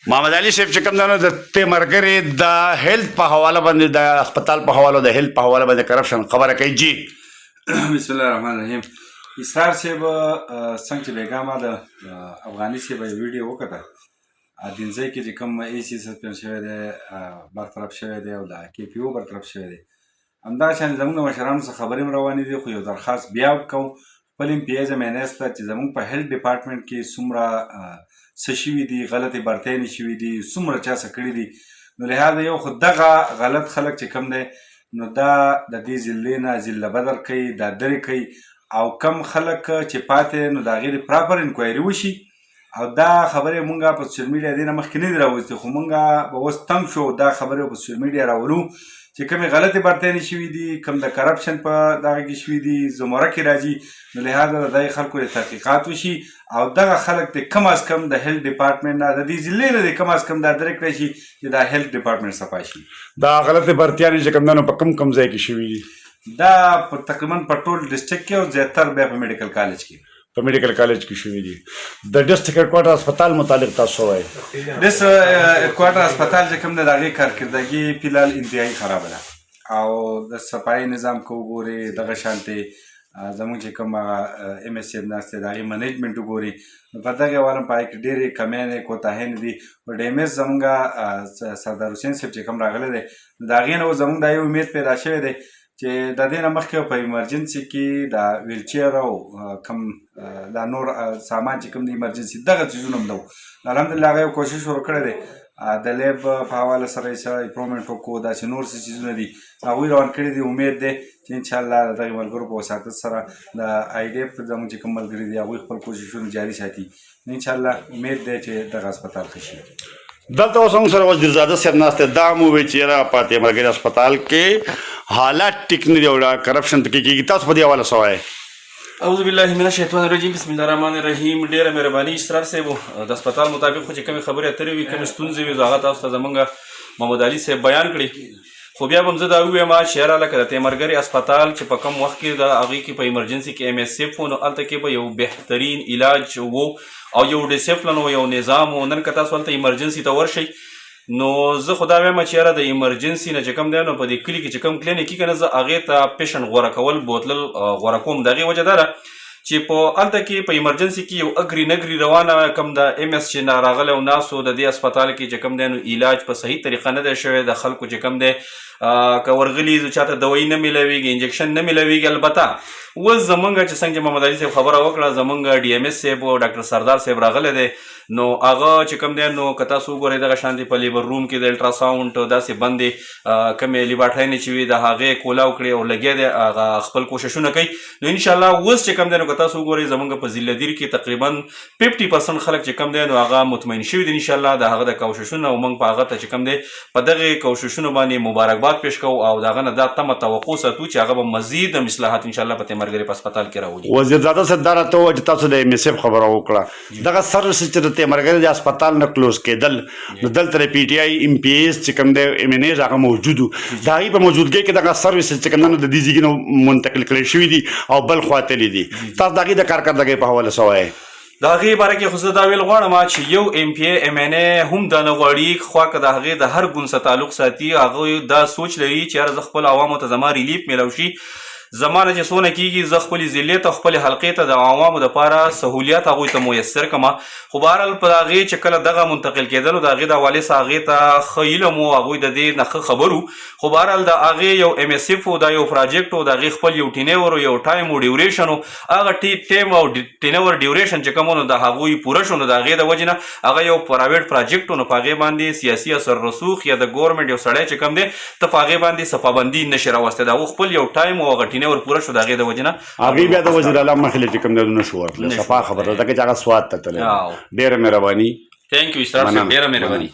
محمد علي صاحب چې کوم دی نو د تیمرګرې د هیلث په حواله باندې د هسپتال په حواله د هیلث په حواله باندې کرپشن خبره کوي جی. بسم الله الرحمن الرحیم. اسرار صاحب څنګه چې بیګا ما د افغاني صاحب ویډیو وکړه دینځای کې چې کوم ای سی سسپند شوی دی برطرف شوی دی او د کې پی او برطرف شوی دی همدا شان زموږ د مشرانو څخه خبرې هم روانې دي خو یو درخواست بیا کوم خپل ام پی ایز مینس ته چې زموږ په هیلث ډپارټمنټ کې څومره څه شوي دي غلطې برتنې شوي دي څومره چا څه کړي دي نو لهذا یو خو دغه غلط خلک چې کوم دی نو دا د دې ضلعې نه ضلع بدل کوي دا درې کوي او کم خلک چې پاتې نو د هغې د پراپر انکوایري وشي او دا خبرې مونږ په سوشل میډیا دې نه مخکې نه دي راوستې خو مونږ به اوس تنګ شو دا خبرې په سوشل میډیا راولو چې کومې غلطې برتنې شوي دي کوم د کرپشن په دغه کې شوي دي زمره کې راځي نو لهذا د دغې خلکو د تحقیقات وشي او دغه خلک د کم از کم د هیلث ډپارټمنټ نه د دې ضلعې نه د کم از کم دا درې کړی شي چې دا هیلث ډپارټمنټ صفا شي. دا غلطې برتیانې چې کوم دی نو په کوم ځای کې شوي دي؟ دا په تقریبا په ټول ډسټرکټ کې او زیاتر بیا په میډیکل کالج کې په میډیکل کالج کې شوي دي. د ډسټرکټ هیډکواټر هسپتال متعلق تاسو وایي ډس هیډکواټر هسپتال چې کوم دی د هغې کارکردګي فی الحال انتهایي خرابه ده او د صفایي نظام که وګورې دغه شانتې زموږ چې کوم ام ایس سی ناست دی د هغې منیجمنټ وګورې نو په دغې حواله په هغې کې ډېرې کمیانې کوتاهیانې دي په ډیمیز زموږ سردار حسین صاحب چې کوم راغلی دی نو د هغې نه زموږ دا یو امید پیدا شوی دی چې د دې نه مخکې په ایمرجنسي کې د ویلچیر او کوم دا نور سامان چې کوم د ایمرجنسي دغه څیزونه هم ده الحمدلله هغه یو کوشش ورکړی دی د لیب په حواله سره یې څه امپرومنټ وکړو داسې نور څه څیزونه دي هغوی روان کړي دي امید دی چې انشاءالله د دغې ملګرو په وساطت سره د آی ډي اف زموږ چې کوم ملګري دي هغوی خپل کوششونه جاري ساتي انشاءالله امید دی چې دغه هسپتال ښه شي. دلته اوس موږ سره وزیرزاده صاحب ناست دی دا مو وایي چې یاره په تیمرګرې هسپتال کې حالات ټیک نه دي او دا کرپشن پکې کېږي تاسو په دې حواله څه وایئ؟ اعوذ بالله من الشیطان الرجیم بسم الله الرحمن الرحیم. ډیره مهرباني اسرار صاحب د هسپتال مطابق خو چې کومې خبرې اترې وي کومې ستونزې وي هغه تاسو ته زموږ محمد علي صاحب بیان کړي خو بیا به هم زه دا ووایم چې یاره لکه د تیمرګرې هسپتال چې په کوم وخت کې د هغې کې په ایمرجنسي کې ام ایس ایف و نو هلته کې به یو بهترین علاج و او یو ډسپلن و یو نظام و نن که تاسو هلته ایمرجنسي ته ورشئ نو زه خو دا وایم چې یاره د ایمرجنسي نه چې کوم دی نو په دې کلي کې چې کوم کلینیک که نه زه هغې ته پیشنټ غوره کول بوتلل غوره کوم د هغې وجه دا ده چې په هلته کې په ایمرجنسي کې یو اګري نګري روانه کوم د ام ایس چې راغلی او ناسو د دې هسپتال کې چې کوم دی نو علاج په صحیح طریقه نه دی شوی د خلکو چې کوم دی که ورغلي چاته دوایي نه میلاویږي انجکشن نه میلاویږي البته اوس زمونږ چې څنګه چې محمد علي صاحب خبره وکړه زمونږ ډي ام ایس صاحب او ډاکټر سردار صاحب راغلی دی نو هغه چې کوم دی نو که تاسو وګورئ دغه شانتې په لیبر روم کې د الټراساونډ داسې بندې کومې لیباټرینې چې وي د هغې کولاو کړې او لګیا دی هغه خپل کوششونه کوي نو انشاءالله اوس چې کوم دی نو که تاسو وګورئ زمونږ په ضلع دیر کې تقریبا 50% خلک چې کوم دی نو هغه مطمئن شوي دي انشاءالله د هغه د کوششونه او موږ په هغه ته چې کوم دی په دغې کوششونو باندې مبارکباد پیش کوو او د هغه نه دا تمه توقع ساتو چې هغه به مزید اصلاحات انشاءالله په تیمرګرې په هسپتال کې راولي. وزیرزاده صاحب دا راته ووایه چې تاسو د ام ایس ایف خبره وکړه دغه سروس چې د تیمرګرې د هسپتال نه کلوز کېدل نو دلته د پی ټي آی ام پی ایس چې کوم دی ام این ایز هغه موجود و د هغې په موجودګۍ کې دغه سروس چې کوم دی د دې ځایګې نه منتقل کړی شوي دي او بل خوا تللي دي تاسو د هغې د کارکردګۍ په حواله څه وایئ؟ د هغې باره کې خو زه دا ویل غواړم چې یو ام پی ای ام این ای هم دا نه غواړي خوا که د هغې د هر ګوند سره تعلق ساتي هغوی دا سوچ لري چې یاره زه خپل عوامو ته زما ریلیف میلاو شي زما نه چې څونه کېږي زه خپلې ضلعې ته خپلې حلقې ته د عوامو دپاره سهولیات هغوی ته میسر کړمه خو بهرحال په هغې چې کله دغه منتقل کېدل د هغې د حوالې څخه هغې ته ښه علم و هغوی د دې نه ښه خبر و خو بهرحال د هغې یو ام ایس ایف و دا یو پراجکټ و د هغې خپل یو ټینور و یو ټایم و ډیوریشن و هغه ټیم او ټینور ډیوریشن چې کوم و نو د هغوی پوره شو نو د هغې د وجې نه هغه یو پرایویټ پراجکټ و نو په هغې باندې سیاسي اثر رسوخ یا د ګورمنټ یو سړی چې کوم دی ته په هغې باندې صفابندي نشي راوستی د هغو خپل یو ټایم و هغه ټینور پوره شو د هغې د وجې نه هغې بیا د وزیر اعلی مخې له چې کوم دی نه شو ورتلی صفا خبره ده که چې هغه سوات ته تللی ډېره مهرباني تھینک یو اسرار صاحب ډېره مهرباني.